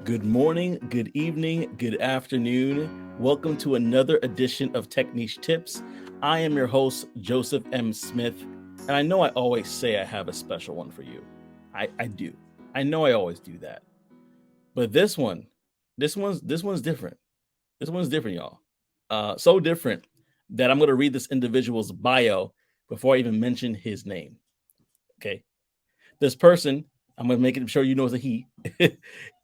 Good morning, good evening, good afternoon. Welcome to another edition of Tech Niche Tips. I am your host, Joseph M. Smith, and I know I always say I have a special one for you. I do. I know I always do that. But this one's different. This one's different, y'all. So different that I'm going to read this individual's bio before I even mention his name. Okay. This person, I'm going to make it sure you know it's a he,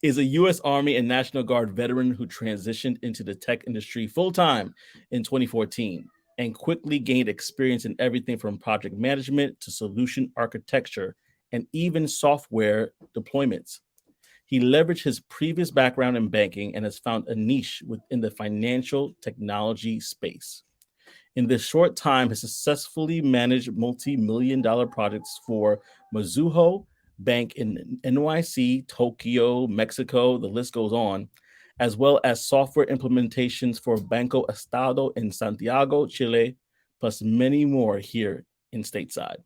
is a U.S. Army and National Guard veteran who transitioned into the tech industry full time in 2014 and quickly gained experience in everything from project management to solution architecture and even software deployments. He leveraged his previous background in banking and has found a niche within the financial technology space. In this short time, has successfully managed multi-million dollar projects for Mizuho Bank in NYC, Tokyo, Mexico, the list goes on, as well as software implementations for Banco Estado in Santiago, Chile, plus many more here in stateside.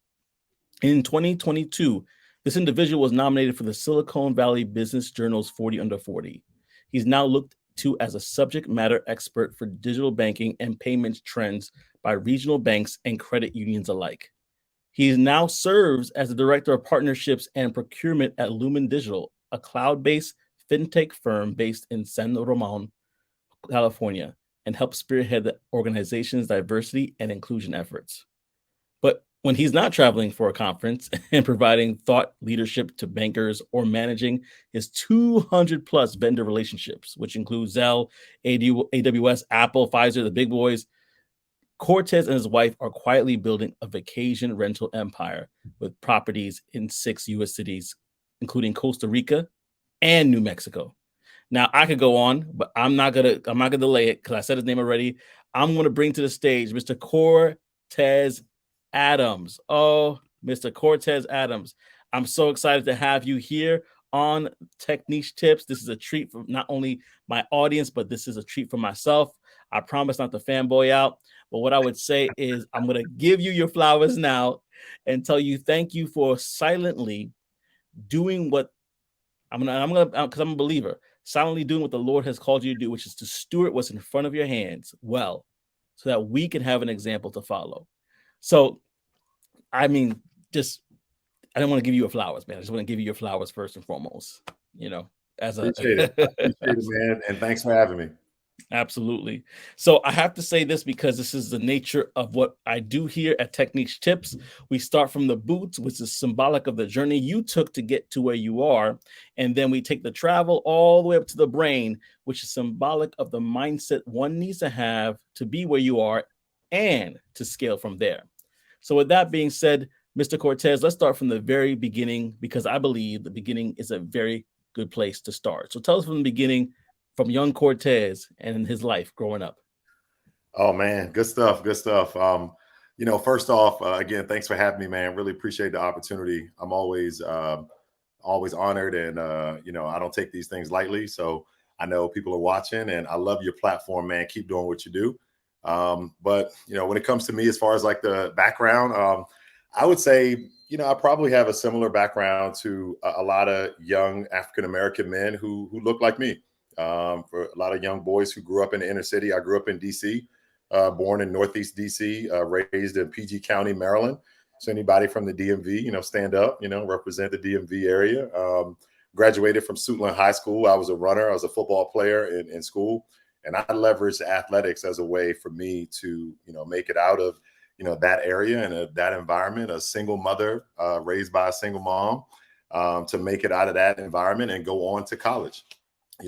In 2022, this individual was nominated for the Silicon Valley Business Journal's 40 Under 40. He's now looked to as a subject matter expert for digital banking and payments trends by regional banks and credit unions alike. He now serves as the director of partnerships and procurement at Lumen Digital, a cloud-based fintech firm based in San Ramon, California, and helps spearhead the organization's diversity and inclusion efforts. But when he's not traveling for a conference and providing thought leadership to bankers or managing his 200 plus vendor relationships, which include Zelle, AWS, Apple, Pfizer, the big boys, Cortez and his wife are quietly building a vacation rental empire with properties in 6 U.S. cities, including Costa Rica and New Mexico. Now I could go on, but I'm not gonna delay it because I said his name already. I'm gonna bring to the stage Mr. Cortez Adams. Oh, Mr. Cortez Adams. I'm so excited to have you here on Technique Tips. This is a treat for not only my audience, but this is a treat for myself. I promise not to fanboy out. But what I would say is I'm going to give you your flowers now and tell you thank you for silently doing what because I'm a believer, silently doing what the Lord has called you to do, which is to steward what's in front of your hands well, so that we can have an example to follow. So, I mean, just I don't want to give you your flowers, man. I just want to give you your flowers first and foremost. You know, as a Appreciate it. I appreciate it, man. And thanks for having me. Absolutely. So I have to say this because this is the nature of what I do here at Techniques Tips. We start from the boots, which is symbolic of the journey you took to get to where you are. And then we take the travel all the way up to the brain, which is symbolic of the mindset one needs to have to be where you are and to scale from there. So, with that being said, Mr. Cortez, let's start from the very beginning because I believe the beginning is a very good place to start. So, tell us from the beginning, from young Cortez and his life growing up. Oh man, good stuff. Good stuff. First off, again, thanks for having me, man. Really appreciate the opportunity. I'm always honored, and I don't take these things lightly. So I know people are watching, and I love your platform, man. Keep doing what you do. But when it comes to me, as far as like the background, I would say, I probably have a similar background to a lot of young African American men who look like me. For a lot of young boys who grew up in the inner city. I grew up in DC, born in Northeast DC, raised in PG County, Maryland. So anybody from the DMV, stand up, represent the DMV area. Graduated from Suitland High School. I was a runner. I was a football player in school. And I leveraged athletics as a way for me to, make it out of, that area and that environment, a single mother raised by a single mom, to make it out of that environment and go on to college.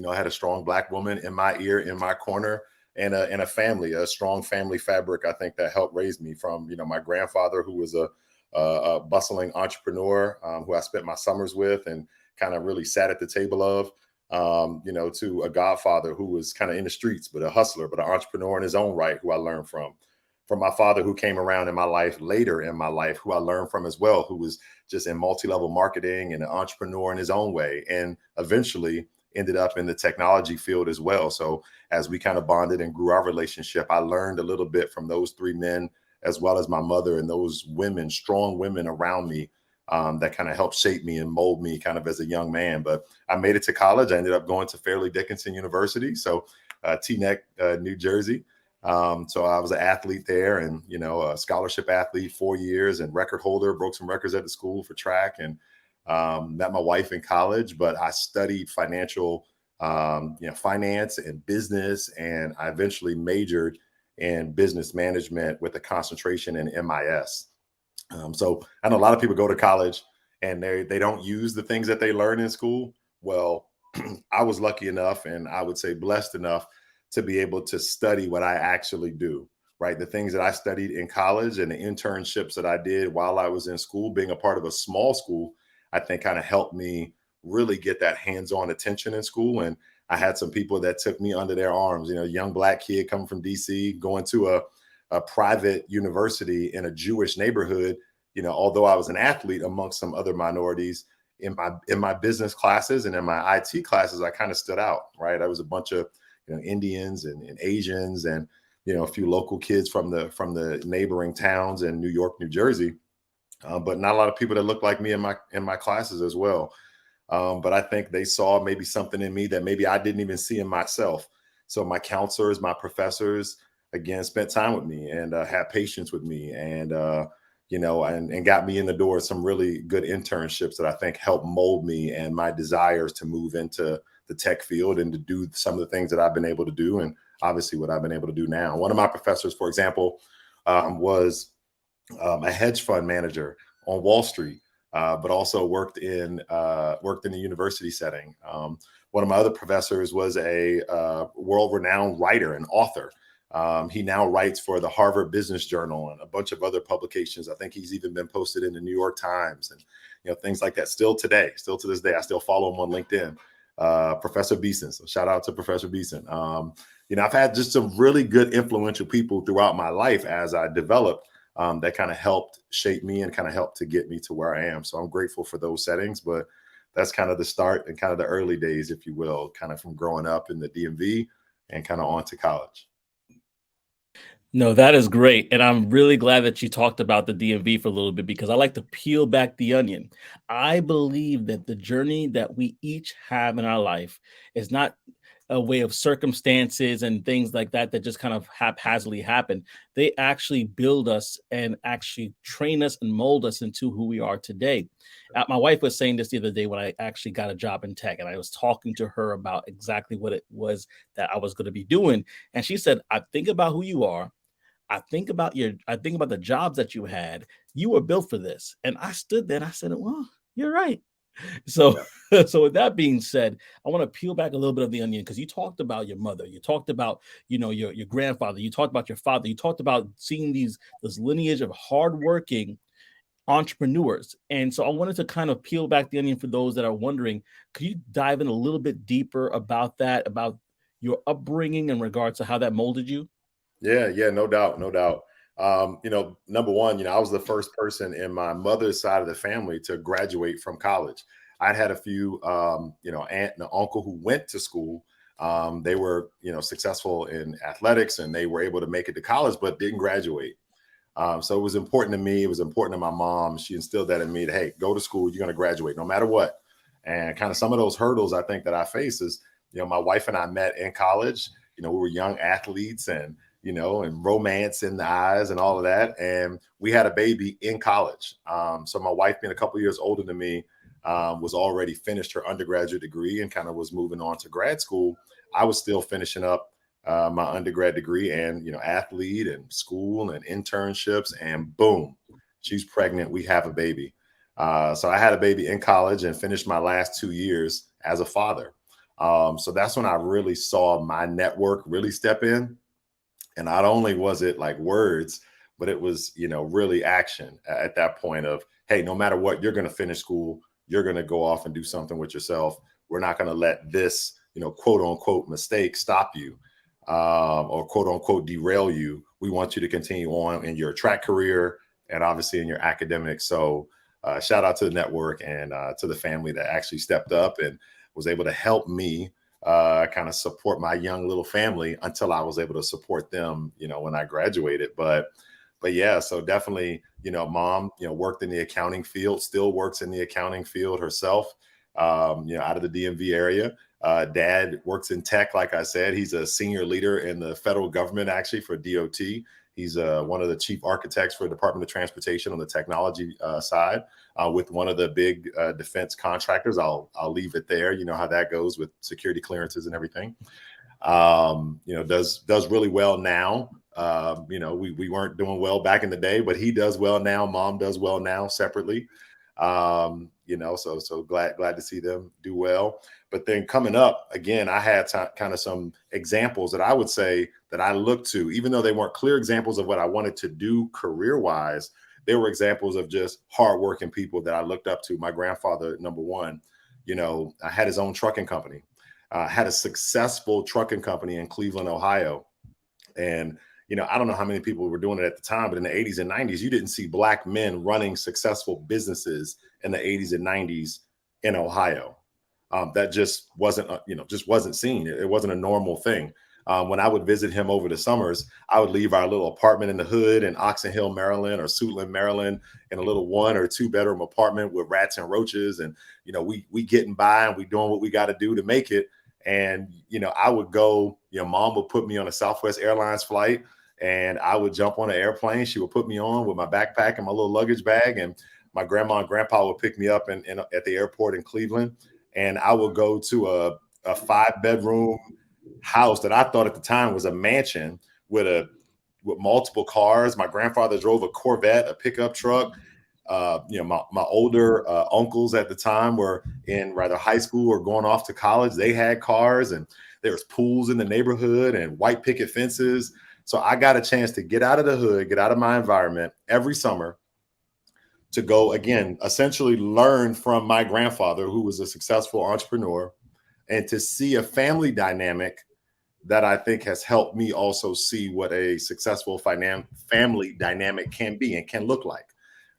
I had a strong Black woman in my ear, in my corner, and a family, a strong family fabric. I think that helped raise me from, my grandfather, who was a bustling entrepreneur, who I spent my summers with and kind of really sat at the table of, to a godfather who was kind of in the streets, but a hustler, but an entrepreneur in his own right, who I learned from my father, who came around in my life later in my life, who I learned from as well, who was just in multi-level marketing and an entrepreneur in his own way. And eventually ended up in the technology field as well. So as we kind of bonded and grew our relationship, I learned a little bit from those three men, as well as my mother and those women, strong women around me, that kind of helped shape me and mold me kind of as a young man. But I made it to college. I ended up going to Fairleigh Dickinson University, so Teaneck, New Jersey. So I was an athlete there, and a scholarship athlete, 4 years, and record holder, broke some records at the school for track, and met my wife in college. But I studied finance and business, and I eventually majored in business management with a concentration in MIS. So I know a lot of people go to college and they don't use the things that they learn in school. Well, I was lucky enough, and I would say blessed enough, to be able to study what I actually do, right? The things that I studied in college and the internships that I did while I was in school, being a part of a small school, I think kind of helped me really get that hands-on attention in school. And I had some people that took me under their arms, young Black kid coming from DC, going to a private university in a Jewish neighborhood. Although I was an athlete amongst some other minorities, in my business classes and in my IT classes, I kind of stood out, right? I was a bunch of Indians and Asians, and a few local kids from the neighboring towns in New York, New Jersey, but not a lot of people that looked like me in my classes as well. But I think they saw maybe something in me that maybe I didn't even see in myself. So my counselors, my professors, again, spent time with me and had patience with me, and and got me in the door some really good internships that I think helped mold me and my desires to move into the tech field and to do some of the things that I've been able to do, and obviously what I've been able to do now. One of my professors, for example, was a hedge fund manager on Wall Street, but also worked in the university setting. One of my other professors was a world-renowned writer and author. He now writes for the Harvard Business Journal and a bunch of other publications. I think he's even been posted in the New York Times and things like that. Still to this day, I still follow him on LinkedIn. Professor Beeson. So shout out to Professor Beeson. I've had just some really good influential people throughout my life as I developed, that kind of helped shape me and kind of helped to get me to where I am. So I'm grateful for those settings, but that's kind of the start and kind of the early days, if you will, kind of from growing up in the DMV and kind of on to college. No, that is great. And I'm really glad that you talked about the DMV for a little bit, because I like to peel back the onion. I believe that the journey that we each have in our life is not a way of circumstances and things like that that just kind of haphazardly happen. They actually build us and actually train us and mold us into who we are today. My wife was saying this the other day when I actually got a job in tech, and I was talking to her about exactly what it was that I was going to be doing. And she said, I think about who you are. I think about the jobs that you had. You were built for this. And I stood there and I said, well, you're right. So, Yeah. so with that being said, I want to peel back a little bit of the onion, because you talked about your mother, you talked about, your grandfather, you talked about your father, you talked about seeing this lineage of hardworking entrepreneurs. And so I wanted to kind of peel back the onion for those that are wondering, could you dive in a little bit deeper about that, about your upbringing in regards to how that molded you? Yeah, no doubt, no doubt. Number one, I was the first person in my mother's side of the family to graduate from college. I'd had a few, aunt and uncle who went to school. They were, successful in athletics, and they were able to make it to college, but didn't graduate. So it was important to me. It was important to my mom. She instilled that in me that, hey, go to school. You're going to graduate no matter what. And kind of some of those hurdles I think that I face is, my wife and I met in college. We were young athletes, and and romance in the eyes and all of that. And we had a baby in college. So my wife, being a couple of years older than me, was already finished her undergraduate degree and kind of was moving on to grad school. I was still finishing up my undergrad degree and, athlete and school and internships, and boom, she's pregnant. We have a baby. So I had a baby in college and finished my last 2 years as a father. So that's when I really saw my network really step in. And not only was it like words, but it was, really action at that point of, hey, no matter what, you're going to finish school. You're going to go off and do something with yourself. We're not going to let this, quote unquote mistake stop you, or quote unquote derail you. We want you to continue on in your track career and obviously in your academics. So shout out to the network and to the family that actually stepped up and was able to help me kind of support my young little family until I was able to support them, when I graduated. But but yeah, so definitely, mom, worked in the accounting field, still works in the accounting field herself, out of the DMV area. Dad works in tech. Like I said, he's a senior leader in the federal government, actually, for DOT. He's one of the chief architects for the Department of Transportation on the technology side, with one of the big defense contractors. I'll leave it there. You know how that goes with security clearances and everything. Does really well now. We weren't doing well back in the day, but he does well now. Mom does well now separately. So glad to see them do well. But then coming up again, I had kind of some examples that I would say that I looked to, even though they weren't clear examples of what I wanted to do career wise. They were examples of just hardworking people that I looked up to. My grandfather, number one, I had his own trucking company. Had a successful trucking company in Cleveland, Ohio. And, I don't know how many people were doing it at the time, but in the 80s and 90s, you didn't see Black men running successful businesses in the 80s and 90s in Ohio. That just wasn't seen. It wasn't a normal thing. When I would visit him over the summers, I would leave our little apartment in the hood in Oxon Hill, Maryland, or Suitland, Maryland, in a little 1 or 2 bedroom apartment with rats and roaches. And, we getting by and we doing what we got to do to make it. And, I would go, mom would put me on a Southwest Airlines flight and I would jump on an airplane. She would put me on with my backpack and my little luggage bag. And my grandma and grandpa would pick me up at the airport in Cleveland. And I would go to a 5-bedroom house that I thought at the time was a mansion with multiple cars. My grandfather drove a Corvette, a pickup truck. My older uncles at the time were in rather high school or going off to college. They had cars and there was pools in the neighborhood and white picket fences. So I got a chance to get out of the hood, get out of my environment every summer to go, again, essentially learn from my grandfather, who was a successful entrepreneur, and to see a family dynamic that I think has helped me also see what a successful family dynamic can be and can look like,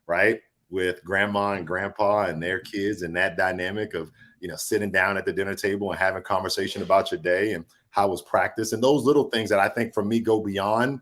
right? With grandma and grandpa and their kids, and that dynamic of, sitting down at the dinner table and having conversation about your day and how was practice, and those little things that I think for me go beyond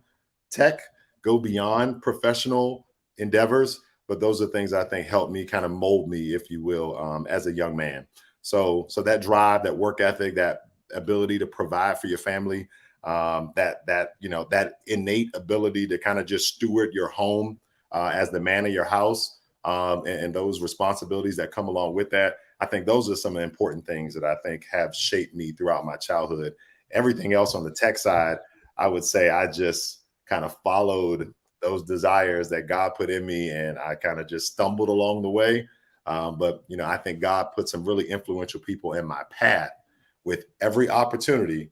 tech, go beyond professional endeavors. But those are things I think help me kind of mold me, if you will, as a young man. So that drive, that work ethic, that ability to provide for your family, that innate ability to kind of just steward your home as the man of your house, and those responsibilities that come along with that. I think those are some of the important things that I think have shaped me throughout my childhood. Everything else on the tech side, I would say I just kind of followed those desires that God put in me, and I kind of just stumbled along the way. But I think God put some really influential people in my path with every opportunity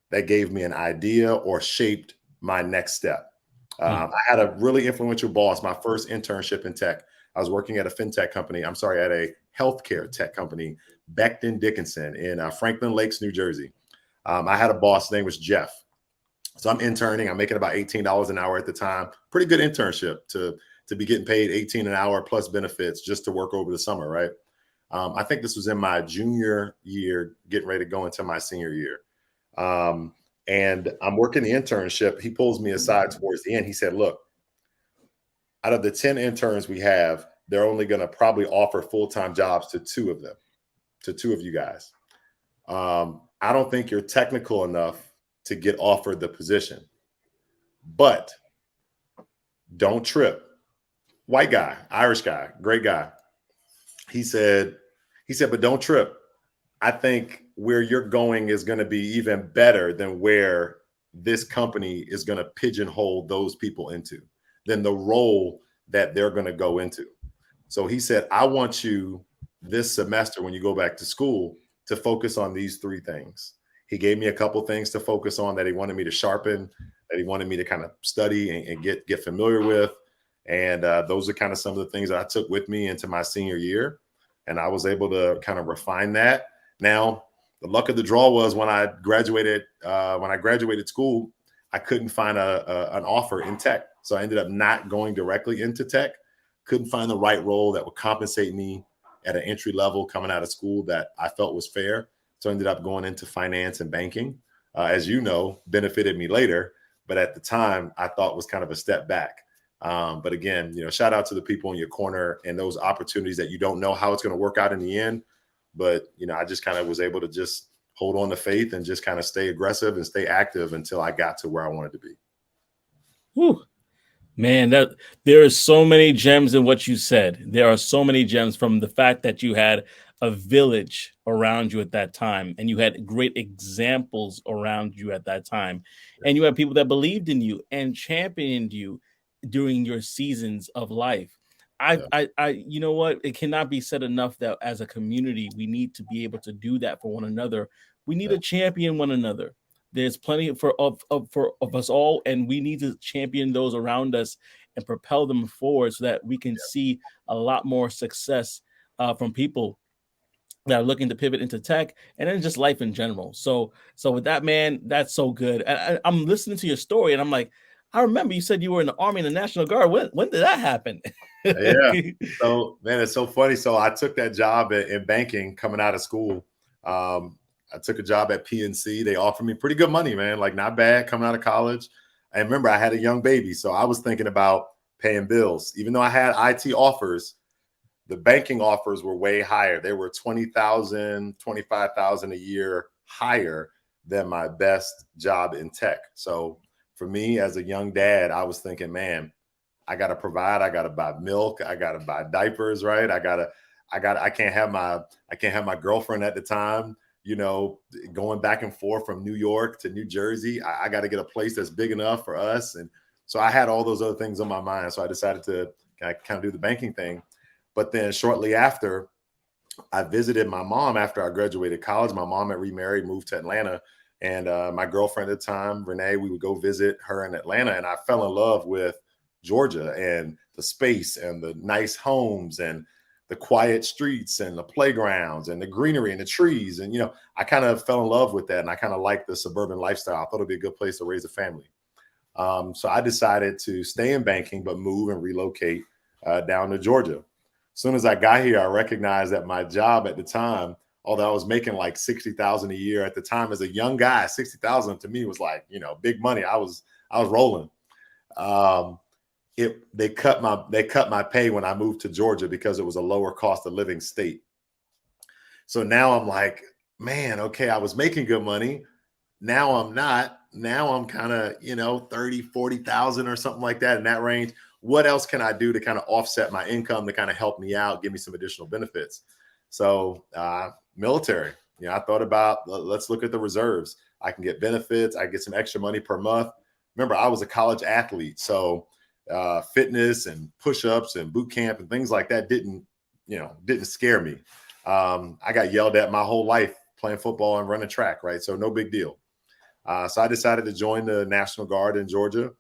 that gave me an idea or shaped my next step. I had a really influential boss. My first internship in tech, I was working at a fintech company. at a healthcare tech company, Becton Dickinson in Franklin Lakes, New Jersey. I had a boss, his name was Jeff. So I'm interning. I'm making about $18 an hour at the time. Pretty good internship to be getting paid $18 an hour plus benefits just to work over the summer, right? I think this was in my junior year, getting ready to go into my senior year. And I'm working the internship. He pulls me aside towards the end. He said, look, out of the 10 interns we have, they're only going to probably offer full-time jobs to 2 of them, to 2 of you guys. I don't think you're technical enough to get offered the position, but don't trip. White guy, Irish guy, great guy. He said, but don't trip. I think where you're going is going to be even better than where this company is going to pigeonhole those people into, than the role that they're going to go into. So he said, I want you this semester, when you go back to school, to focus on these 3 things. He gave me a couple things to focus on that he wanted me to sharpen, that he wanted me to kind of study and get familiar with. And those are kind of some of the things that I took with me into my senior year. And I was able to kind of refine that. Now, the luck of the draw was when I graduated school, I couldn't find an offer in tech. So I ended up not going directly into tech. Couldn't find the right role that would compensate me at an entry level coming out of school that I felt was fair. So I ended up going into finance and banking, as you know, benefited me later. But at the time, I thought was kind of a step back. But again, shout out to the people in your corner and those opportunities that you don't know how it's going to work out in the end. But, I just kind of was able to just hold on to faith and just kind of stay aggressive and stay active until I got to where I wanted to be. Whew. Man, that there are so many gems in what you said. There are so many gems, from the fact that you had a village around you at that time, and you had great examples around you at that time, and you had people that believed in you and championed you during your seasons of life. Yeah. You know what? It cannot be said enough that as a community, we need to be able to do that for one another. We need Yeah. to champion one another. There's plenty of us all, and we need to champion those around us and propel them forward so that we can see a lot more success from people that are looking to pivot into tech and then just life in general. So with that, man, that's so good. I'm listening to your story, and I'm like, I remember you said you were in the Army and the National Guard. When did that happen? Yeah. So, man, it's so funny. So I took that job in banking coming out of school. I took a job at PNC. They offered me pretty good money, man. Like, not bad coming out of college. I remember I had a young baby, so I was thinking about paying bills. Even though I had IT offers, the banking offers were way higher. They were 20,000, 25,000 a year higher than my best job in tech. So for me as a young dad, I was thinking, man, I got to provide. I got to buy milk. I got to buy diapers, right? I can't have my girlfriend at the time, going back and forth from New York to New Jersey. I got to get a place that's big enough for us. And so I had all those other things on my mind. So I decided to kind of do the banking thing. But then shortly after, I visited my mom after I graduated college. My mom had remarried, moved to Atlanta. And my girlfriend at the time, Renee, we would go visit her in Atlanta. And I fell in love with Georgia and the space and the nice homes and the quiet streets and the playgrounds and the greenery and the trees. And, I kind of fell in love with that. And I kind of liked the suburban lifestyle. I thought it'd be a good place to raise a family. So I decided to stay in banking, but move and relocate down to Georgia. As soon as I got here, I recognized that my job at the time, although I was making like 60,000 a year at the time as a young guy, 60,000 to me was like, big money. I was rolling. They cut my pay when I moved to Georgia because it was a lower cost of living state. So now I'm like, man, okay, I was making good money. Now I'm not. Now I'm kind of, 30, 40,000 or something like that in that range. What else can I do to kind of offset my income to kind of help me out, give me some additional benefits? So military, I thought about, let's look at the reserves. I can get benefits. I get some extra money per month. Remember, I was a college athlete. So fitness and push-ups and boot camp and things like that didn't scare me. I got yelled at my whole life playing football and running track, right? So no big deal. So I decided to join the National Guard in Georgia,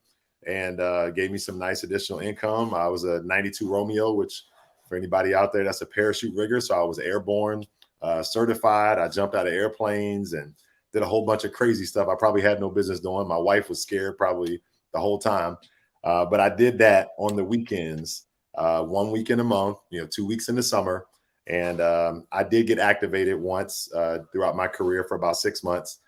and gave me some nice additional income. I was a 92 Romeo, which for anybody out there, that's a parachute rigger. So I was airborne certified. I jumped out of airplanes and did a whole bunch of crazy stuff I probably had no business doing. My wife was scared probably the whole time. But I did that on the weekends, 1 week in a month, 2 weeks in the summer. And I did get activated once throughout my career for about 6 months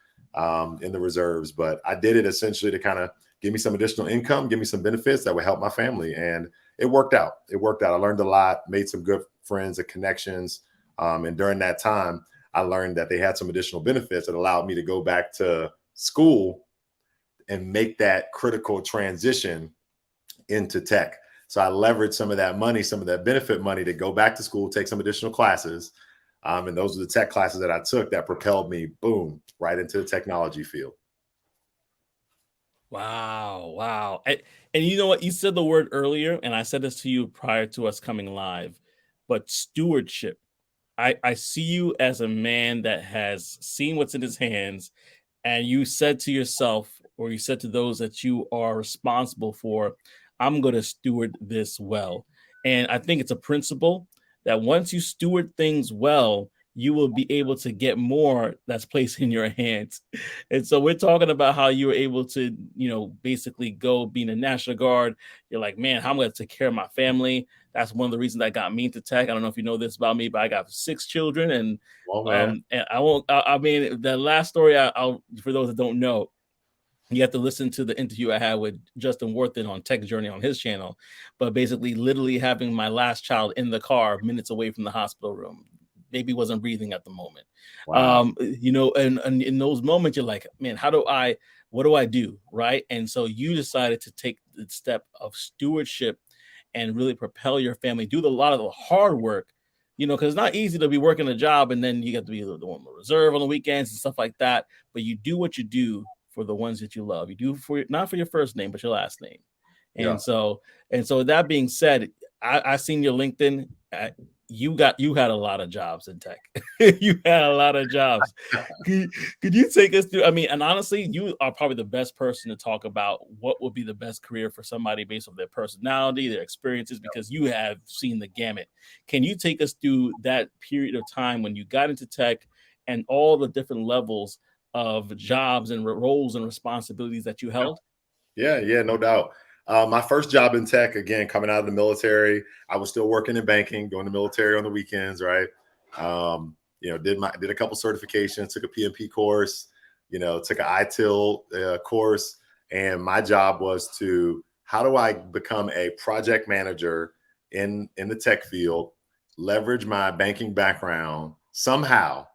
in the reserves. But I did it essentially to kind of give me some additional income, give me some benefits that would help my family. And it worked out. I learned a lot, made some good friends and connections. And during that time, I learned that they had some additional benefits that allowed me to go back to school and make that critical transition into tech. So I leveraged some of that money, some of that benefit money to go back to school, take some additional classes. And those are the tech classes that I took that propelled me, boom, right into the technology field. Wow. And you know what? You said the word earlier, and I said this to you prior to us coming live, but stewardship. I see you as a man that has seen what's in his hands, and you said to yourself, or you said to those that you are responsible for, I'm going to steward this well. And I think it's a principle that once you steward things well, you will be able to get more that's placed in your hands. And so we're talking about how you were able to, basically go being a National Guard. You're like, man, how am I going to take care of my family? That's one of the reasons that got me into tech. I don't know if you know this about me, but I got 6 children, and Well, man. and I won't. I mean, the last story, I'll for those that don't know, You have to listen to the interview I had with Justin Worthen on Tech Journey on his channel. But basically, literally having my last child in the car minutes away from the hospital room. Baby wasn't breathing at the moment. Wow. And in those moments, you're like, man, what do I do? Right. And so you decided to take the step of stewardship and really propel your family, do a lot of the hard work, because it's not easy to be working a job and then you have to be the one reserve on the weekends and stuff like that. But you do what you do for the ones that you love. You do not for your first name, but your last name. Yeah. And so that being said, I seen your LinkedIn. You had a lot of jobs in tech. You had a lot of jobs. Could you take us through? I mean, and honestly, you are probably the best person to talk about what would be the best career for somebody based on their personality, their experiences, because you have seen the gamut. Can you take us through that period of time when you got into tech and all the different levels of jobs and roles and responsibilities that you held? Yeah, no doubt. My first job in tech, again, coming out of the military, I was still working in banking, going to military on the weekends, right? Did a couple certifications, took a PMP course, took an ITIL course, and my job was how do I become a project manager in the tech field, leverage my banking background somehow.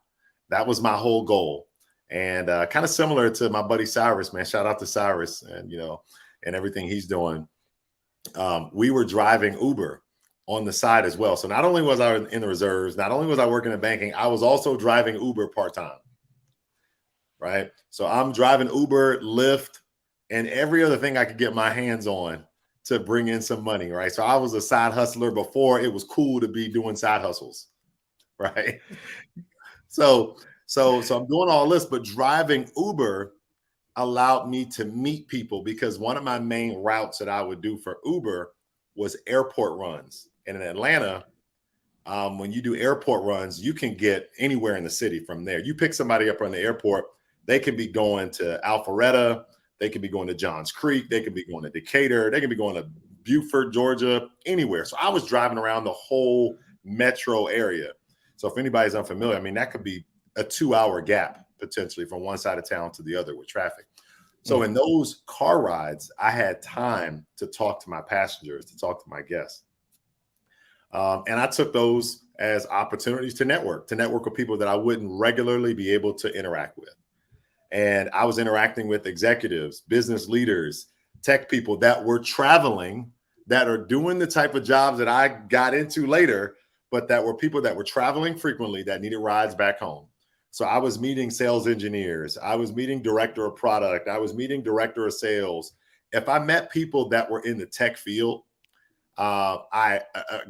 That was my whole goal. And kind of similar to my buddy Cyrus, man. Shout out to Cyrus and everything he's doing. We were driving Uber on the side as well. So not only was I in the reserves, not only was I working in banking, I was also driving Uber part-time. Right. So I'm driving Uber, Lyft, and every other thing I could get my hands on to bring in some money. Right. So I was a side hustler before it was cool to be doing side hustles. Right. So I'm doing all this, but driving Uber allowed me to meet people because one of my main routes that I would do for Uber was airport runs. And in Atlanta, when you do airport runs, you can get anywhere in the city from there. You pick somebody up from the airport, they can be going to Alpharetta, they can be going to Johns Creek, they can be going to Decatur, they can be going to Beaufort, Georgia, anywhere. So I was driving around the whole metro area. So if anybody's unfamiliar, I mean, that could be a 2-hour gap potentially from one side of town to the other with traffic. So in those car rides, I had time to talk to my passengers, to talk to my guests. And I took those as opportunities to network with people that I wouldn't regularly be able to interact with. And I was interacting with executives, business leaders, tech people that were traveling, that are doing the type of jobs that I got into later, but that were people that were traveling frequently that needed rides back home. So I was meeting sales engineers. I was meeting director of product. I was meeting director of sales. If I met people that were in the tech field, I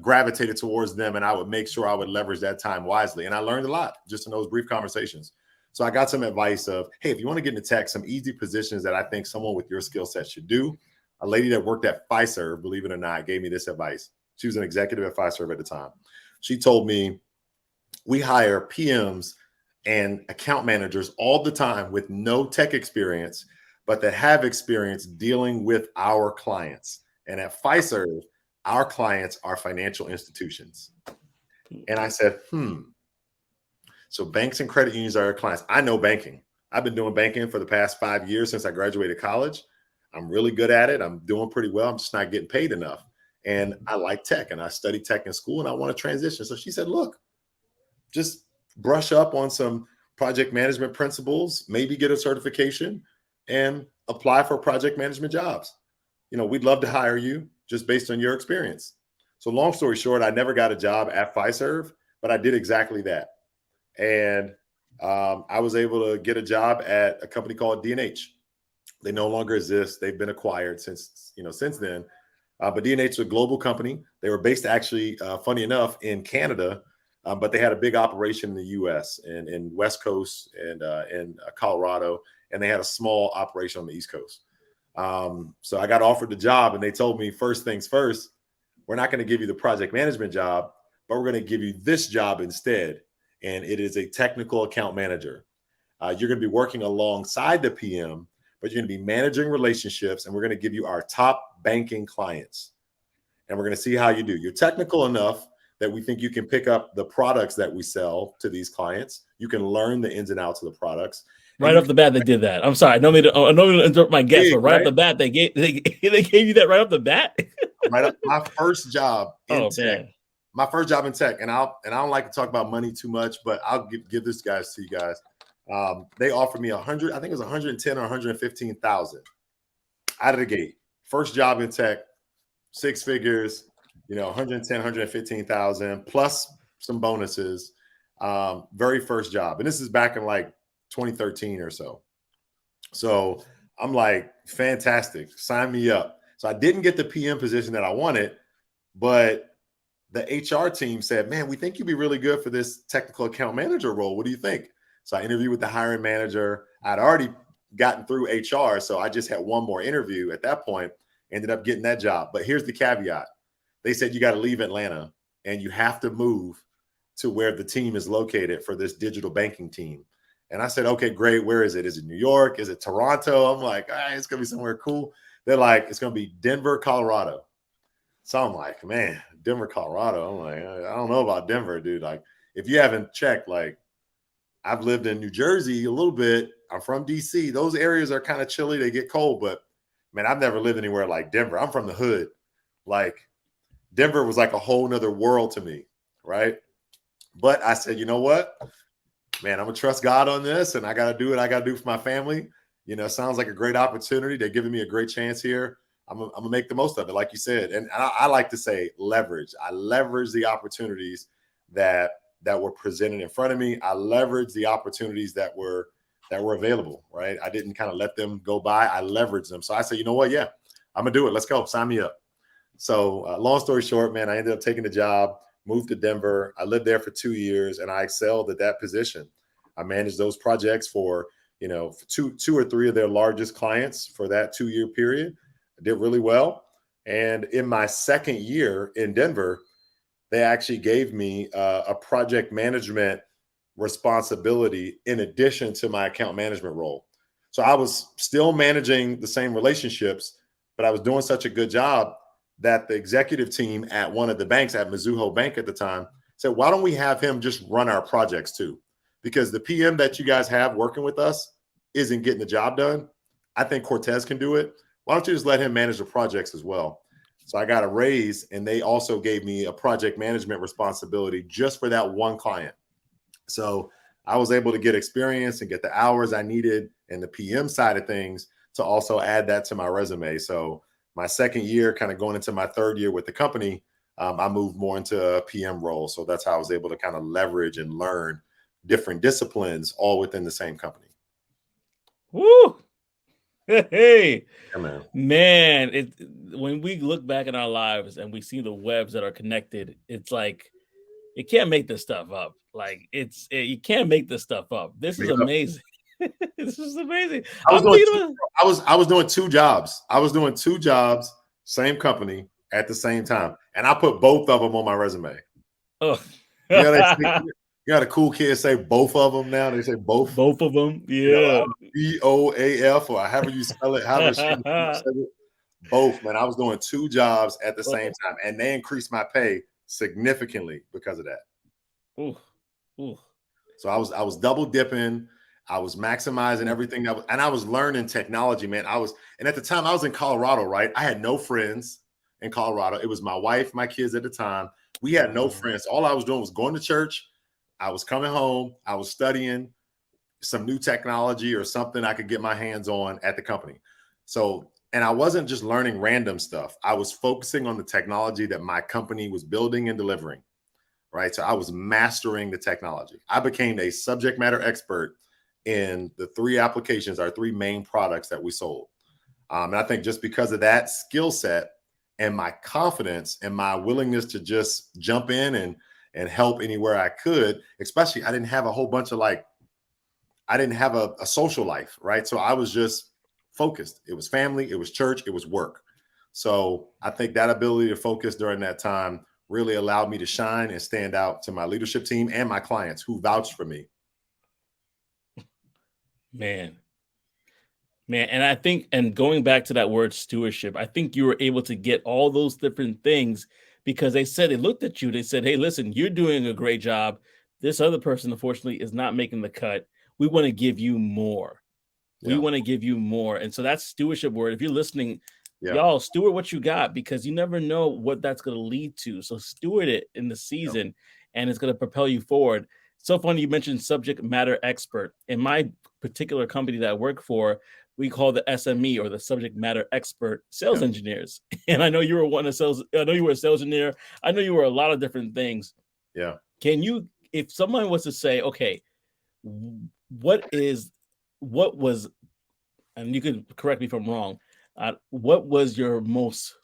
gravitated towards them, and I would make sure I would leverage that time wisely. And I learned a lot just in those brief conversations. So I got some advice of, hey, if you want to get into tech, some easy positions that I think someone with your skill set should do. A lady that worked at Fiserv, believe it or not, gave me this advice. She was an executive at Fiserv at the time. She told me, we hire PMs and account managers all the time with no tech experience, but that have experience dealing with our clients. And at Fiserv, our clients are financial institutions. And I said, so banks and credit unions are our clients. I know banking. I've been doing banking for the past 5 years since I graduated college. I'm really good at it. I'm doing pretty well. I'm just not getting paid enough. And I like tech, and I studied tech in school, and I want to transition. So she said, look, just brush up on some project management principles, maybe get a certification, and apply for project management jobs. We'd love to hire you just based on your experience. So long story short, I never got a job at Fiserv, but I did exactly that. And I was able to get a job at a company called D&H. They no longer exist. They've been acquired since then. But D&H is a global company. They were based actually, funny enough, in Canada, but they had a big operation in the U.S. and in West Coast and in Colorado, and they had a small operation on the East Coast. So I got offered the job, and they told me, first things first, we're not going to give you the project management job, but we're going to give you this job instead. And it is a technical account manager. You're going to be working alongside the PM, but you're going to be managing relationships, and we're going to give you our top banking clients. And we're going to see how you do. You're technical enough that we think you can pick up the products that we sell to these clients. You can learn the ins and outs of the products. And Right you off the bat, they did that. I'm sorry. I don't mean to interrupt my guest, big, but right off right? the bat, they gave you that right off the bat. Right up my first job in Oh tech. man. My first job in tech, and I don't like to talk about money too much, but I'll give this guys to you guys. They offered me 100, I think it was 110 or 115,000 out of the gate. First job in tech, six figures, 110, 115,000 plus some bonuses. Very first job. And this is back in like 2013 or so. So I'm like, fantastic, sign me up. So I didn't get the PM position that I wanted, but the HR team said, man, we think you'd be really good for this technical account manager role. What do you think? So I interviewed with the hiring manager. I'd already gotten through HR. So I just had one more interview at that point, ended up getting that job. But here's the caveat. They said, you got to leave Atlanta and you have to move to where the team is located for this digital banking team. And I said, okay, great. Where is it? Is it New York? Is it Toronto? I'm like, it's going to be somewhere cool. They're like, it's going to be Denver, Colorado. So I'm like, man, Denver, Colorado. I'm like, I don't know about Denver, dude. Like, if you haven't checked, like, I've lived in New Jersey a little bit. I'm from DC. Those areas are kind of chilly. They get cold, but man, I've never lived anywhere like Denver. I'm from the hood. Like, Denver was like a whole nother world to me, right? But I said, you know what? Man, I'm going to trust God on this, and I got to do what I got to do for my family. Sounds like a great opportunity. They're giving me a great chance here. I'm going to make the most of it, like you said. And I like to say leverage. I leverage the opportunities that were presented in front of me. I leverage the opportunities that were available, right? I didn't kind of let them go by. I leveraged them. So I said, you know what? Yeah, I'm going to do it. Let's go. Sign me up. So long story short, man, I ended up taking the job, moved to Denver. I lived there for 2 years, and I excelled at that position. I managed those projects for, two or three of their largest clients for that 2-year period. I did really well. And in my second year in Denver, they actually gave me a project management responsibility in addition to my account management role. So I was still managing the same relationships, but I was doing such a good job that the executive team at one of the banks, at Mizuho Bank at the time, said, why don't we have him just run our projects too? Because the PM that you guys have working with us isn't getting the job done. I think Cortez can do it. Why don't you just let him manage the projects as well? So I got a raise, and they also gave me a project management responsibility just for that one client. So I was able to get experience and get the hours I needed in the PM side of things to also add that to my resume. So my second year, kind of going into my third year with the company, I moved more into a PM role. So that's how I was able to kind of leverage and learn different disciplines all within the same company. Woo! Hey, Yeah, man, when we look back in our lives and we see the webs that are connected, it's like you can't make this stuff up. Like you can't make this stuff up. This is amazing. This is amazing. I was doing two jobs. I was doing two jobs, same company at the same time, and I put both of them on my resume. Oh, you got a cool kid say both of them now. They say both. Both of them, yeah. BOAF or however you spell it, however you say it. Both, man. I was doing two jobs at the same time, and they increased my pay significantly because of that. Ooh, ooh. So I was double dipping. I was maximizing everything and I was learning technology, man. And at the time I was in Colorado, right? I had no friends in Colorado. It was my wife, my kids at the time. We had no friends. All I was doing was going to church. I was coming home. I was studying some new technology or something I could get my hands on at the company. So, and I wasn't just learning random stuff. I was focusing on the technology that my company was building and delivering, right? So I was mastering the technology. I became a subject matter expert in the three applications, our three main products that we sold. And I think just because of that skill set and my confidence and my willingness to just jump in and help anywhere I could, especially I didn't have a whole bunch of I didn't have a social life, right? So I was just focused. It was family, it was church, it was work. So I think that ability to focus during that time really allowed me to shine and stand out to my leadership team and my clients who vouched for me. Man, and I think, and going back to that word stewardship, I think you were able to get all those different things because they looked at you, they said, hey, listen, you're doing a great job. This other person, unfortunately, is not making the cut. we want to give you more. We Yeah. want to give you more. And so that's stewardship word. If you're listening, Yeah. y'all steward what you got, because you never know what that's going to lead to. So steward it in the season, and it's going to propel you forward. So funny you mentioned subject matter expert. In my particular company that I work for, we call the SME, or the subject matter expert, sales Yeah. engineers. And I know you were one of sales. I know you were a sales engineer. I know you were a lot of different things. Yeah. Can you, if someone was to say, okay, what was, and you can correct me if I'm wrong, what was your most,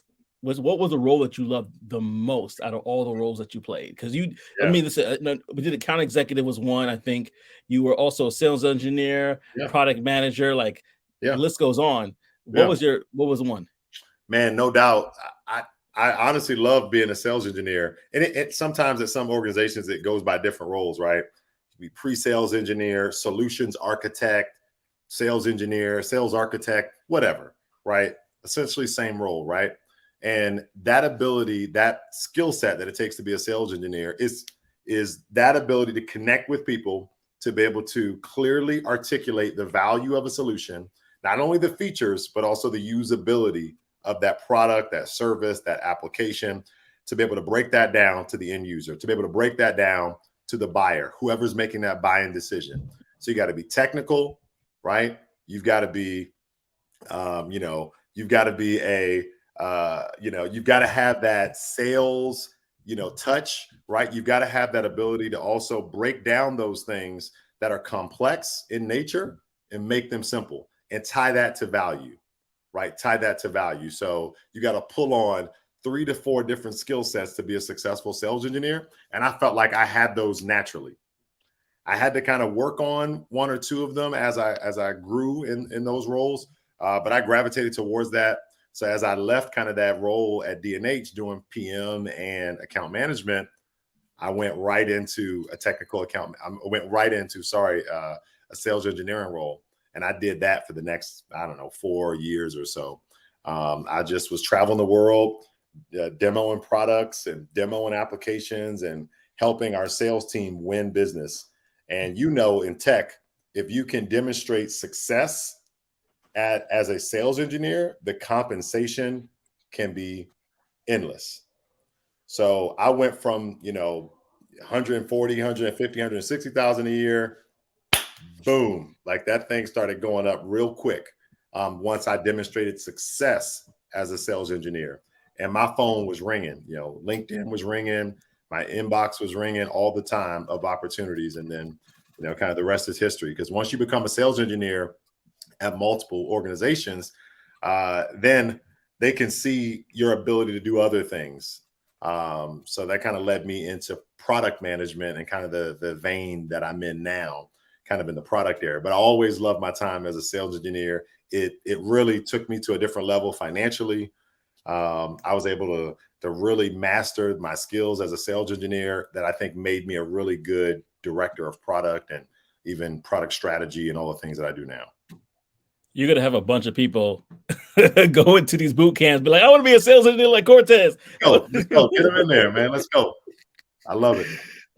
what was the role that you loved the most out of all the roles that you played? Because you, I Yeah. mean, we did account executive was one. I think you were also a sales engineer, Yeah. product manager, like the Yeah. list goes on. What Yeah. was one? Man, no doubt. I honestly love being a sales engineer. And it sometimes at some organizations, it goes by different roles, right? Be pre-sales engineer, solutions architect, sales engineer, sales architect, whatever, right? Essentially same role, right? And that ability, that skill set that it takes to be a sales engineer is that ability to connect with people, to be able to clearly articulate the value of a solution, not only the features, but also the usability of that product, that service, that application, to be able to break that down to the end user, to be able to break that down to the buyer, whoever's making that buying decision. So you got to be technical, right? You've got to be, you've got to be you've got to have that sales, touch, right? You've got to have that ability to also break down those things that are complex in nature and make them simple and tie that to value, right? Tie that to value. So you got to pull on 3 to 4 different skill sets to be a successful sales engineer. And I felt like I had those naturally. I had to kind of work on 1 or 2 of them as I grew in those roles, but I gravitated towards that. So as I left kind of that role at D&H doing PM and account management, I went right into a technical account. I went right into, a sales engineering role. And I did that for the next, I don't know, 4 years or so. I just was traveling the world, demoing products and demoing applications and helping our sales team win business. And in tech, if you can demonstrate success as a sales engineer, the compensation can be endless. So I went from, 140, 150, 160,000 a year, boom, like that thing started going up real quick once I demonstrated success as a sales engineer. And my phone was ringing, LinkedIn was ringing, my inbox was ringing all the time of opportunities. And then, kind of the rest is history. Because once you become a sales engineer at multiple organizations, then they can see your ability to do other things. So that kind of led me into product management and kind of the vein that I'm in now, kind of in the product area. But I always loved my time as a sales engineer. It really took me to a different level financially. I was able to really master my skills as a sales engineer that I think made me a really good director of product and even product strategy and all the things that I do now. You're gonna have a bunch of people go into these boot camps, be like, I want to be a sales engineer like Cortez. Let's go. Get them in there, man. Let's go. I love it.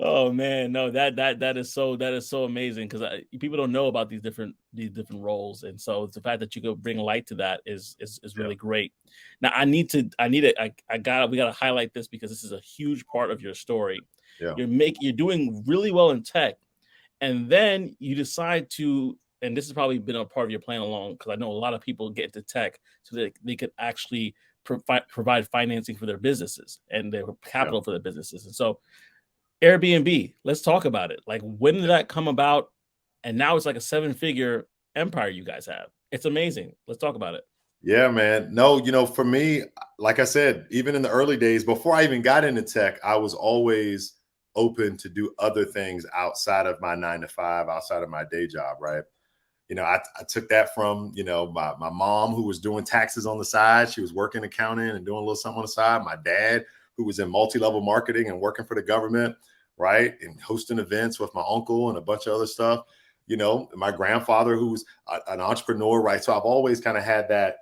Oh man, no, that is so amazing, because people don't know about these different roles, and so the fact that you could bring light to that is really great. Now we gotta highlight this, because this is a huge part of your story. Yeah. You're doing really well in tech, and then you decide to, and this has probably been a part of your plan along, because I know a lot of people get into tech so that they could actually provide financing for their businesses and their capital for their businesses, and so Airbnb, let's talk about it. Like, when did that come about? And now it's like a 7-figure empire you guys have. It's amazing. Let's talk about it. Yeah, man. No, for me, like I said, even in the early days, before I even got into tech, I was always open to do other things outside of my 9 to 5, outside of my day job, right? I took that from, my mom, who was doing taxes on the side. She was working accounting and doing a little something on the side. My dad, who was in multi-level marketing and working for the government, right? And hosting events with my uncle and a bunch of other stuff. My grandfather, who was an entrepreneur, right? So I've always kind of had that,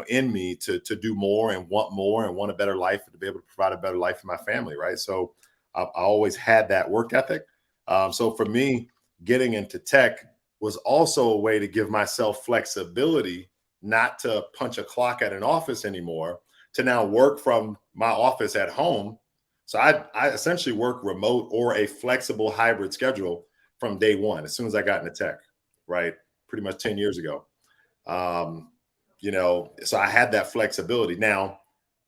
in me to do more and want a better life, to be able to provide a better life for my family, right? So I always had that work ethic. So for me, getting into tech, was also a way to give myself flexibility, not to punch a clock at an office anymore, to now work from my office at home. So I essentially work remote or a flexible hybrid schedule from day one, as soon as I got into tech, right? Pretty much 10 years ago. Um, so I had that flexibility. Now,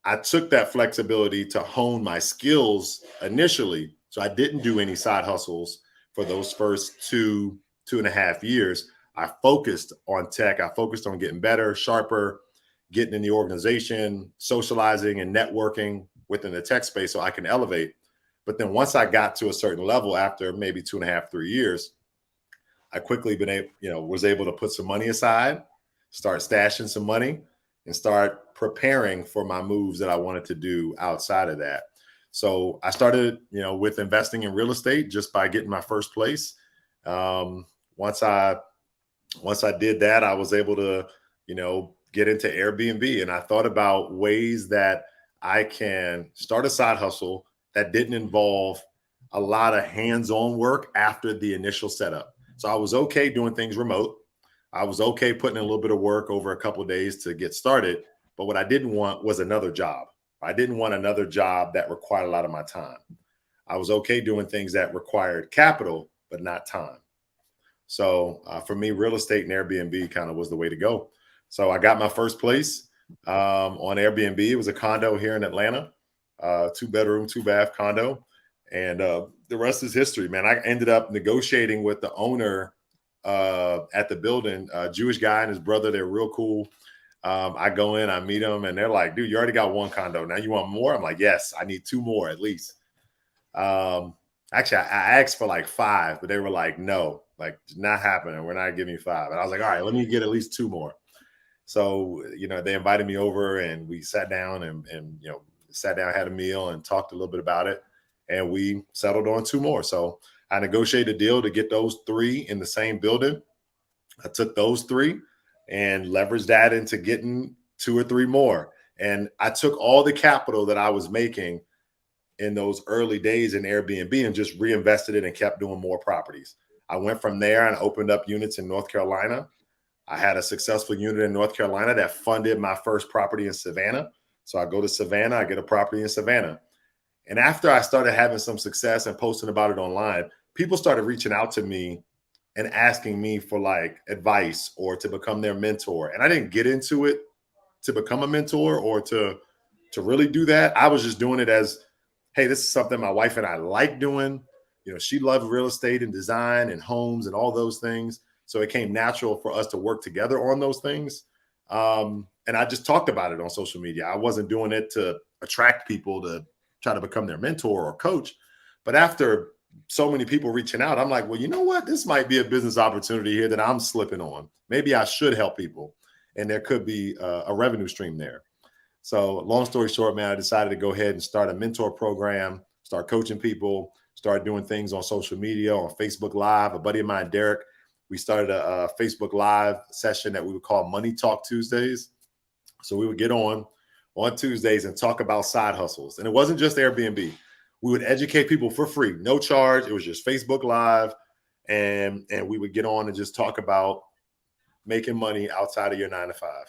I took that flexibility to hone my skills initially. So I didn't do any side hustles for those first 2.5 years. I focused on tech. I focused on getting better, sharper, getting in the organization, socializing and networking within the tech space so I can elevate. But then once I got to a certain level after maybe 2.5, 3 years, I quickly was able to put some money aside, start stashing some money, and start preparing for my moves that I wanted to do outside of that. So I started, with investing in real estate just by getting my first place. Once I did that, I was able to, get into Airbnb, and I thought about ways that I can start a side hustle that didn't involve a lot of hands-on work after the initial setup. So I was okay doing things remote. I was okay putting in a little bit of work over a couple of days to get started. But what I didn't want was another job. I didn't want another job that required a lot of my time. I was okay doing things that required capital, but not time. So for me, real estate and Airbnb kind of was the way to go. So I got my first place on Airbnb. It was a condo here in Atlanta, 2-bedroom, 2-bath condo. And the rest is history, man. I ended up negotiating with the owner at the building, a Jewish guy and his brother. They're real cool. I go in, I meet them, and they're like, dude, you already got one condo. Now you want more? I'm like, yes, I need 2 more at least. Actually, I asked for like 5, but they were like, no, like not happening. We're not giving you 5. And I was like, all right, let me get at least 2 more. So, they invited me over and we sat down and had a meal and talked a little bit about it. And we settled on 2 more. So I negotiated a deal to get those 3 in the same building. I took those 3 and leveraged that into getting 2 or 3 more. And I took all the capital that I was making in those early days in Airbnb and just reinvested it and kept doing more properties. I went from there and opened up units in North Carolina. I had a successful unit in North Carolina that funded my first property in Savannah. So I go to Savannah, I get a property in Savannah. And after I started having some success and posting about it online, people started reaching out to me and asking me for like advice or to become their mentor. And I didn't get into it to become a mentor or to really do that. I was just doing it as, hey, this is something my wife and I like doing. She loved real estate and design and homes and all those things. So it came natural for us to work together on those things. And I just talked about it on social media. I wasn't doing it to attract people to try to become their mentor or coach. But after so many people reaching out, I'm like, well, you know what? This might be a business opportunity here that I'm slipping on. Maybe I should help people. And there could be a revenue stream there. So long story short, man, I decided to go ahead and start a mentor program, start coaching people, start doing things on social media, on Facebook Live. A buddy of mine, Derek, we started a Facebook Live session that we would call Money Talk Tuesdays. So we would get on Tuesdays and talk about side hustles. And it wasn't just Airbnb. We would educate people for free, no charge. It was just Facebook Live. And we would get on and just talk about making money outside of your 9-to-5.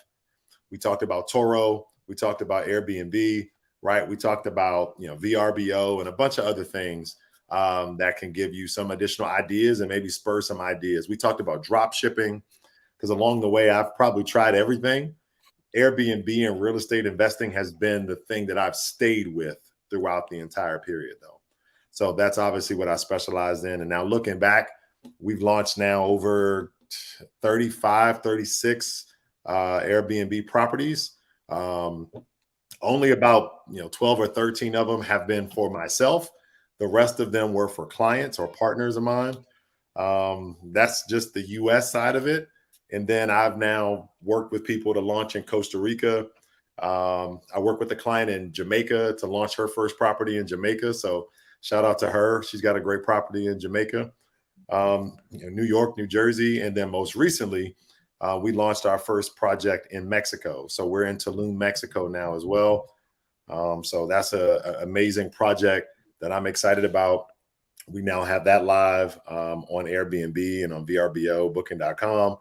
We talked about Toro. We talked about Airbnb, right? We talked about, VRBO and a bunch of other things that can give you some additional ideas and maybe spur some ideas. We talked about drop shipping because along the way, I've probably tried everything. Airbnb and real estate investing has been the thing that I've stayed with throughout the entire period, though. So that's obviously what I specialized in. And now looking back, we've launched now over 35, 36 Airbnb properties. Only about 12 or 13 of them have been for myself. The rest of them were for clients or partners of mine. That's just the US side of it. And then I've now worked with people to launch in Costa Rica. I worked with a client in Jamaica to launch her first property in Jamaica. So shout out to her. She's got a great property in Jamaica, New York, New Jersey. And then most recently, we launched our first project in Mexico. So we're in Tulum, Mexico now as well. So that's an amazing project that I'm excited about. We now have that live on Airbnb and on VRBO, booking.com.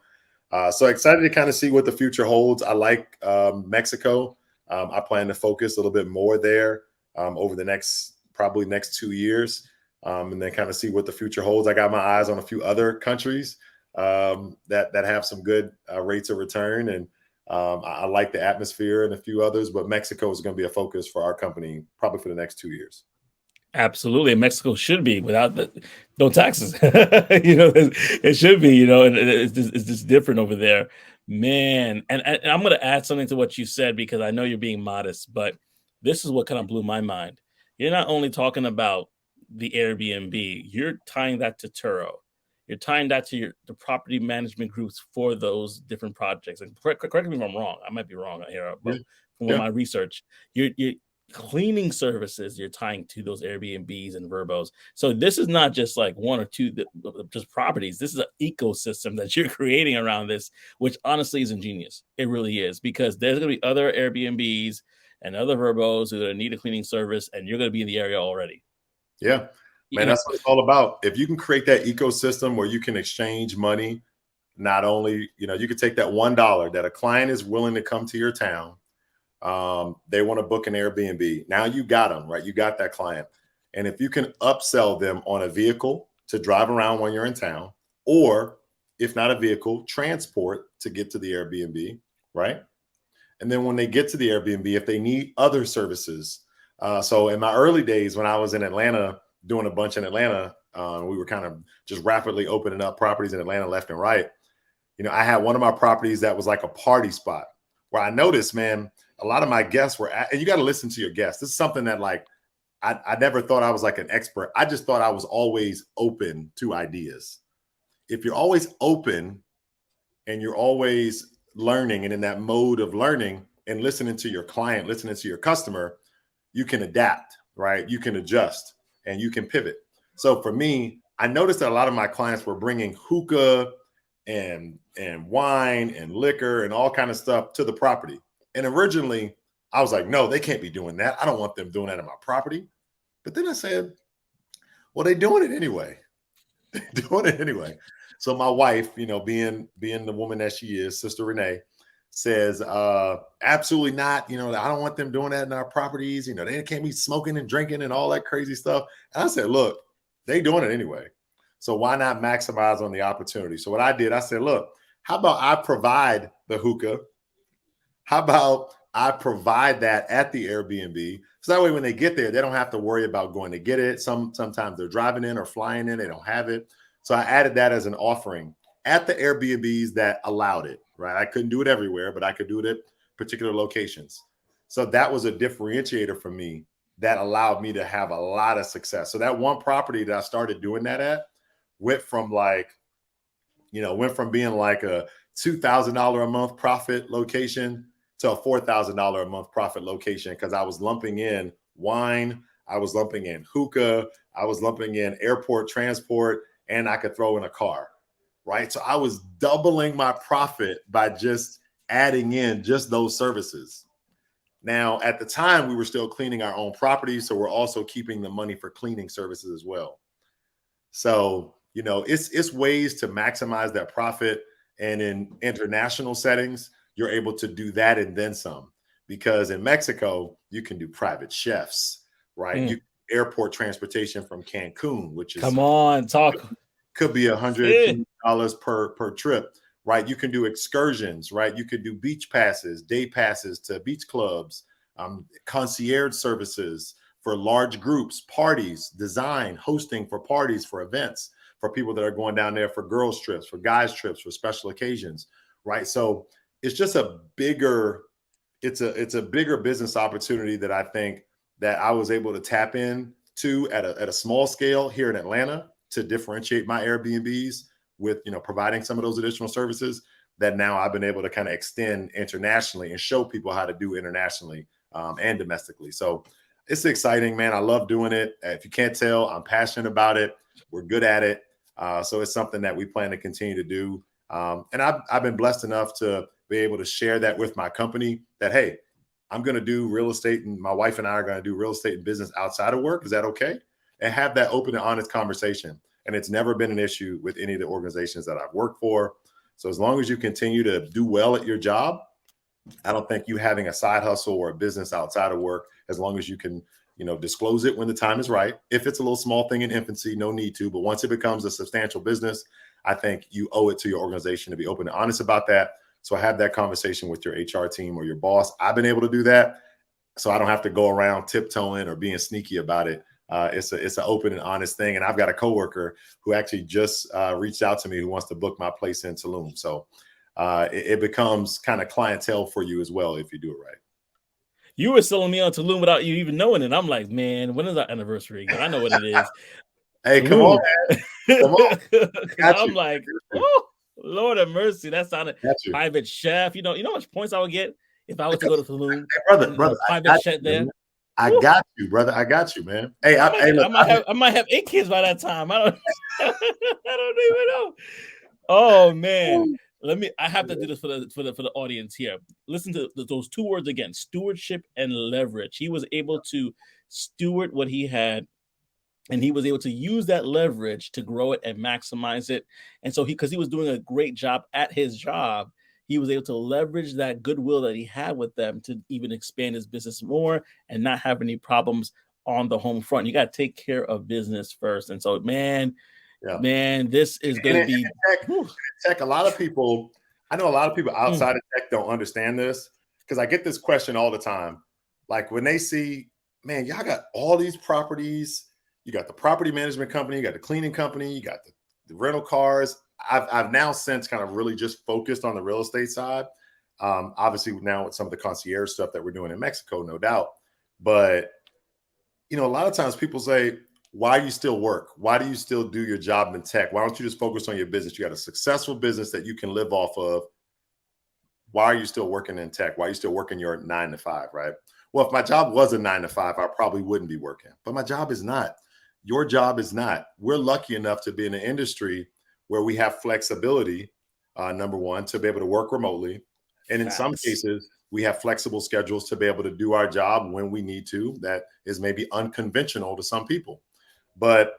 So excited to kind of see what the future holds. I like Mexico. I plan to focus a little bit more there over the probably next 2 years, and then kind of see what the future holds. I got my eyes on a few other countries that have some good rates of return, and I like the atmosphere and a few others. But Mexico is going to be a focus for our company probably for the next 2 years. Absolutely. Mexico should be without no taxes. It should be, and it's just different over there, man. And I'm going to add something to what you said because I know you're being modest, but this is what kind of blew my mind. You're not only talking about the Airbnb, you're tying that to Turo. You're tying that to the property management groups for those different projects. And correct me if I'm wrong. I might be wrong here, but from my research, you're cleaning services you're tying to those Airbnbs and Verbos. So this is not just like one or two just properties. This is an ecosystem that you're creating around this, which honestly is ingenious. It really is, because there's going to be other Airbnbs and other Verbos who are going to need a cleaning service, and you're going to be in the area already. Yeah, man, that's what it's all about. If you can create that ecosystem where you can exchange money, not only, you could take that $1 that a client is willing to come to your town. They want to book an Airbnb. Now you got them, right? You got that client. And if you can upsell them on a vehicle to drive around when you're in town, or if not a vehicle, transport to get to the Airbnb, right? And then when they get to the Airbnb, if they need other services. So in my early days, when I was in Atlanta, doing a bunch in Atlanta, we were kind of just rapidly opening up properties in Atlanta left and right. I had one of my properties that was like a party spot where I noticed, man, a lot of my guests were and you got to listen to your guests. This is something that I never thought I was like an expert. I just thought I was always open to ideas. If you're always open and you're always learning and in that mode of learning and listening to your client, listening to your customer, you can adapt, right? You can adjust and you can pivot. So for me, I noticed that a lot of my clients were bringing hookah and wine and liquor and all kind of stuff to the property. And originally I was like, no, they can't be doing that. I don't want them doing that on my property. But then I said, well, they're doing it anyway. They're doing it anyway. So my wife, being the woman that she is, Sister Renee, says, absolutely not. I don't want them doing that in our properties. They can't be smoking and drinking and all that crazy stuff. And I said, look, they doing it anyway. So why not maximize on the opportunity? So what I did, I said, look, how about I provide the hookah? How about I provide that at the Airbnb? So that way, when they get there, they don't have to worry about going to get it. Sometimes they're driving in or flying in, they don't have it. So I added that as an offering at the Airbnbs that allowed it, right? I couldn't do it everywhere, but I could do it at particular locations. So that was a differentiator for me that allowed me to have a lot of success. So that one property that I started doing that at went from being like a $2,000 a month profit location to a $4,000 a month profit location, because I was lumping in wine, I was lumping in hookah, I was lumping in airport transport, and I could throw in a car, right? So I was doubling my profit by just adding in just those services. Now, at the time, we were still cleaning our own property, so we're also keeping the money for cleaning services as well. So, it's ways to maximize that profit. And in international settings, you're able to do that and then some, because in Mexico, you can do private chefs, right? Airport transportation from Cancun, which is could be $100 per trip, right? You can do excursions, right? You could do beach passes, day passes to beach clubs, concierge services for large groups, parties, design, hosting for parties, for events, for people that are going down there for girls trips, for guys trips, for special occasions, right? So it's just a bigger business opportunity that I think that I was able to tap in to at a small scale here in Atlanta to differentiate my Airbnbs with, providing some of those additional services that now I've been able to kind of extend internationally and show people how to do internationally and domestically. So it's exciting, man. I love doing it. If you can't tell, I'm passionate about it. We're good at it. So it's something that we plan to continue to do. And I've been blessed enough to be able to share that with my company that, hey, I'm going to do real estate, and my wife and I are going to do real estate and business outside of work. Is that okay? and have that open and honest conversation. And it's never been an issue with any of the organizations that I've worked for. So as long as you continue to do well at your job, I don't think you having a side hustle or a business outside of work, as long as you can, disclose it when the time is right. If it's a little small thing in infancy, no need to. But once it becomes a substantial business, I think you owe it to your organization to be open and honest about that. So have that conversation with your HR team or your boss. I've been able to do that, so I don't have to go around tiptoeing or being sneaky about it. It's an open and honest thing. And I've got a coworker who actually just reached out to me who wants to book my place in Tulum. So it becomes kind of clientele for you as well if you do it right. You were selling me on Tulum without you even knowing it. I'm like, man, when is our anniversary again? I know what it is. Hey, come on, man. Come on. I'm like, oh, Lord have mercy. That sounded private chef. You know how much points I would get if I was to go to Tulum? Hey, brother, private chef there. I got you, brother. I got you, man. Hey, I might have 8 kids by that time. I don't even know. Oh man. I have to do this for the audience here. Listen to those 2 words again: stewardship and leverage. He was able to steward what he had, and he was able to use that leverage to grow it and maximize it. And so because he was doing a great job at his job, he was able to leverage that goodwill that he had with them to even expand his business more and not have any problems on the home front. You got to take care of business first. And so, man, this is going to be tech. A lot of people, I know a lot of people outside of tech don't understand this, because I get this question all the time. Like when they see, man, y'all got all these properties. You got the property management company, you got the cleaning company, you got the rental cars. I've now since kind of really just focused on the real estate side. Obviously now with some of the concierge stuff that we're doing in Mexico, no doubt. But, a lot of times people say, why do you still work? Why do you still do your job in tech? Why don't you just focus on your business? You got a successful business that you can live off of. Why are you still working in tech? Why are you still working your 9 to 5, right? Well, if my job was a 9 to 5, I probably wouldn't be working. But my job is not. Your job is not. We're lucky enough to be in an industry where we have flexibility, number one, to be able to work remotely. And in some cases, we have flexible schedules to be able to do our job when we need to. That is maybe unconventional to some people. But,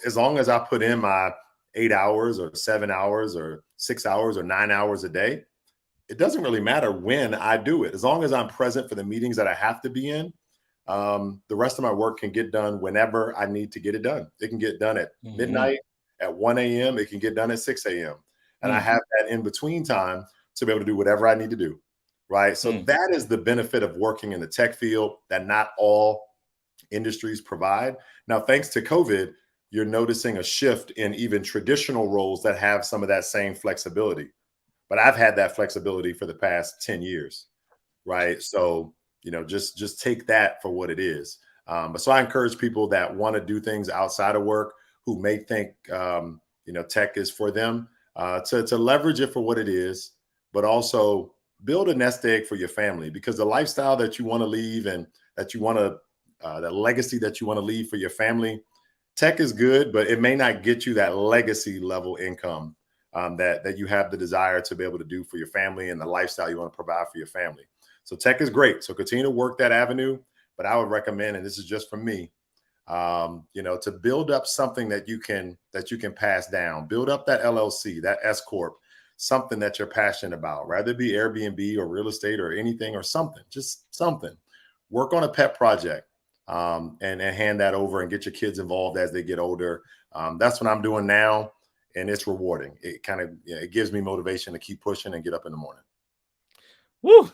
as long as I put in my 8 hours or 7 hours or 6 hours or 9 hours a day, it doesn't really matter when I do it. As long as I'm present for the meetings that I have to be in, the rest of my work can get done whenever I need to get it done. It can get done at midnight, at 1 a.m. It can get done at 6 a.m. And I have that in between time to be able to do whatever I need to do. Right. So that is the benefit of working in the tech field that not all industries provide. Now, thanks to COVID, you're noticing a shift in even traditional roles that have some of that same flexibility. But I've had that flexibility for the past 10 years. Right. So, just take that for what it is. So I encourage people that want to do things outside of work, who may think, tech is for them, to leverage it for what it is, but also build a nest egg for your family, because the lifestyle that you want to leave and that you want to, the legacy that you want to leave for your family, tech is good, but it may not get you that legacy level income that you have the desire to be able to do for your family and the lifestyle you want to provide for your family. So tech is great. So continue to work that avenue, but I would recommend, and this is just from me, to build up something that you can pass down, build up that LLC, that S Corp, something that you're passionate about, rather it be Airbnb or real estate or anything or something, just something. Work on a pet project and hand that over and get your kids involved as they get older. That's what I'm doing now. And it's rewarding. It kind of, it gives me motivation to keep pushing and get up in the morning. Woo!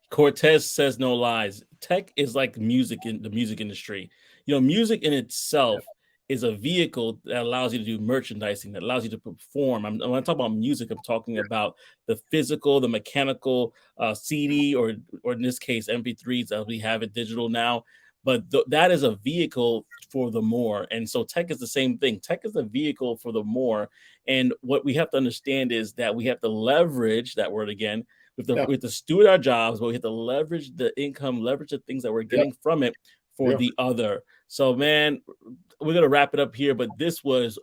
Cortez says no lies. Tech is like music in the music industry. Music in itself is a vehicle that allows you to do merchandising, that allows you to perform. When I talk about music, I'm talking about the physical, the mechanical CD, or in this case, MP3s, as we have it digital now. But that is a vehicle for the more. And so tech is the same thing. Tech is a vehicle for the more. And what we have to understand is that we have to leverage that word again. We have to steward our jobs, but we have to leverage the income, leverage the things that we're getting from it for the other. So, man, we're going to wrap it up here. But this was,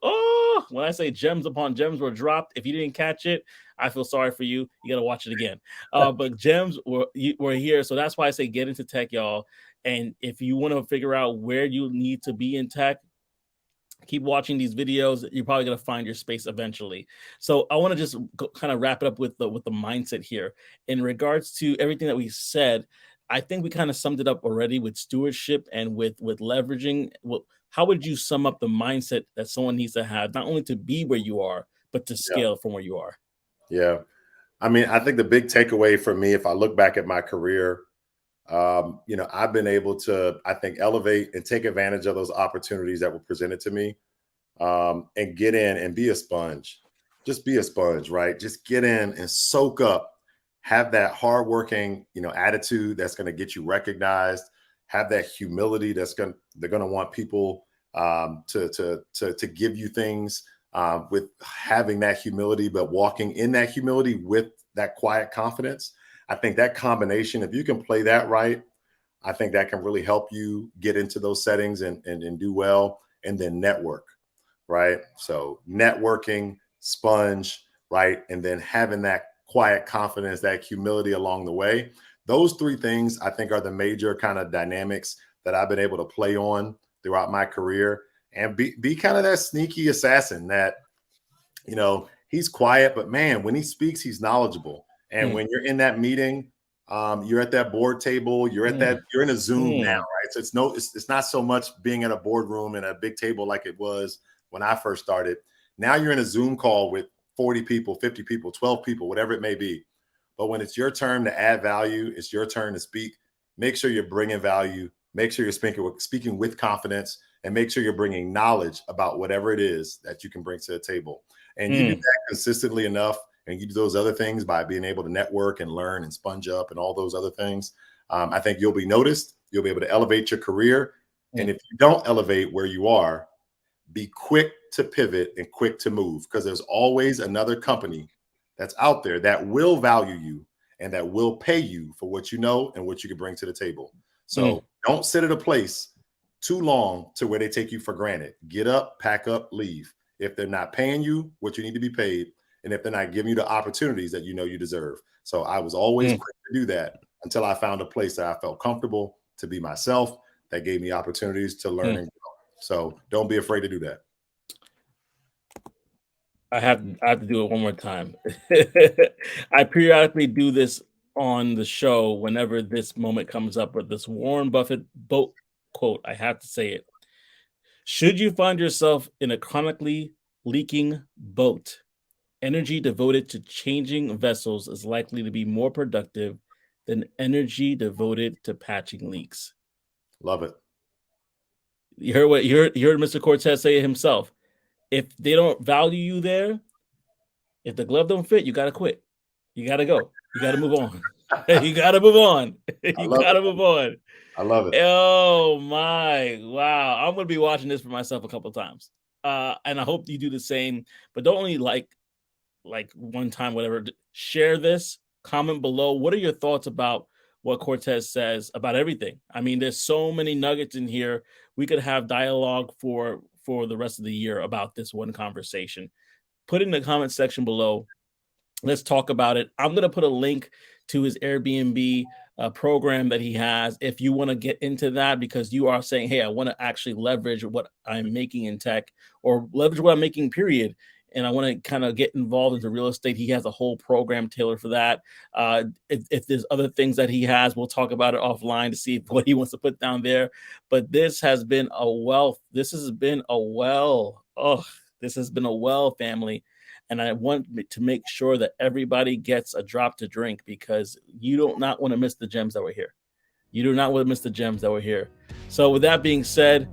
when I say gems upon gems were dropped, if you didn't catch it, I feel sorry for you. You got to watch it again. But gems were here. So that's why I say get into tech, y'all. And if you want to figure out where you need to be in tech, keep watching these videos. You're probably going to find your space eventually. So I want to just kind of wrap it up with the mindset here in regards to everything that we said. I think we kind of summed it up already with stewardship and with leveraging. Well, how would you sum up the mindset that someone needs to have, not only to be where you are, but to scale from where you are? Yeah. I mean, I think the big takeaway for me, if I look back at my career, I've been able to, I think, elevate and take advantage of those opportunities that were presented to me, and get in and be a sponge. Just be a sponge, right? Just get in and soak up. Have that hardworking, attitude that's going to get you recognized. Have that humility they're going to want people to give you things, with having that humility, but walking in that humility with that quiet confidence. I think that combination, if you can play that right, I think that can really help you get into those settings and do well. And then network, right? So networking, sponge, right? And then having that quiet confidence, that humility along the way. Those three things, I think, are the major kind of dynamics that I've been able to play on throughout my career, and be kind of that sneaky assassin that, he's quiet, but man, when he speaks, he's knowledgeable. And when you're in that meeting, you're at that board table, you're in a Zoom now, right? So it's not so much being at a boardroom and a big table like it was when I first started. Now you're in a Zoom call with 40 people, 50 people, 12 people, whatever it may be. But when it's your turn to add value, it's your turn to speak. Make sure you're bringing value. Make sure you're speaking with confidence, and make sure you're bringing knowledge about whatever it is that you can bring to the table. And you do that consistently enough, and you do those other things by being able to network and learn and sponge up and all those other things. I think you'll be noticed. You'll be able to elevate your career. And if you don't elevate where you are, be quick to pivot and quick to move, because there's always another company that's out there that will value you and that will pay you for what you know and what you can bring to the table. So don't sit at a place too long to where they take you for granted. Get up, pack up, leave. If they're not paying you what you need to be paid, and if they're not giving you the opportunities that you deserve. So I was always quick to do that until I found a place that I felt comfortable to be myself, that gave me opportunities to learn and grow. So don't be afraid to do that. I have to do it one more time. I periodically do this on the show whenever this moment comes up with this Warren Buffett boat quote. I have to say it. Should you find yourself in a chronically leaking boat, energy devoted to changing vessels is likely to be more productive than energy devoted to patching leaks. Love it. You heard you heard Mr. Cortez say it himself. If they don't value you there, if the glove don't fit, you got to quit. You got to go. You got to move on. You got to move on. You got to move on. I love it. Oh my, wow. I'm going to be watching this for myself a couple of times. And I hope you do the same, but don't only like one time, whatever, share this, comment below. What are your thoughts about what Cortez says about everything? I mean, there's so many nuggets in here. We could have dialogue for the rest of the year about this one conversation. Put it in the comment section below. Let's talk about it. I'm going to put a link to his Airbnb program that he has if you want to get into that, because you are saying, hey, I want to actually leverage what I'm making in tech, or leverage what I'm making, period. And I want to kind of get involved into real estate. He has a whole program tailored for that. If there's other things that he has, we'll talk about it offline to see what he wants to put down there. But this has been a wealth. This has been a well. Oh, this has been a well, family. And I want to make sure that everybody gets a drop to drink, because you do not want to miss the gems that were here. You do not want to miss the gems that were here. So with that being said,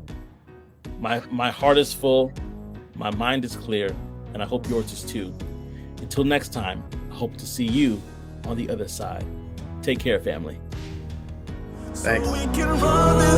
my heart is full. My mind is clear. And I hope yours is too. Until next time, I hope to see you on the other side. Take care, family. Thanks. So we can run this